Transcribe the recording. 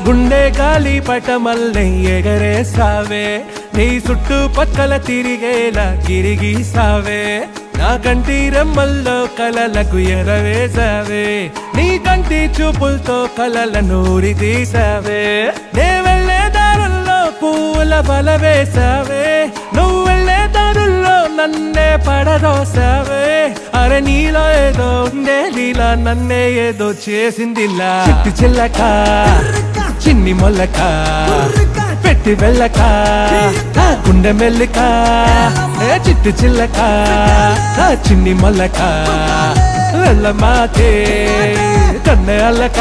గుండె గాలి పటమల్లై ఎగరేసావే నీ చుట్టూ పక్కల తిరిగేలా తిరిగీసావే నా కంటి రెమ్మల్లో కలలకు ఎరవేసావే నీ కంటి చూపులతో కలల నూరి తీసావే నే వెళ్ళే దారుల్లో పూల బల వేసావే నువ్వు వెళ్ళే దారుల్లో నన్నే పడదోసావే అరే నీలో ఏదో ఉండే నీలా నన్నే ఏదో చేసిందిలా చిట్టి చిల్లక చిన్ని మొల్లక పెట్టి వెళ్ళక గుండె మెల్లిక చిట్టి చిల్లక చిన్ని మొల్లక వెళ్ళ మాకే కన్నె అల్లక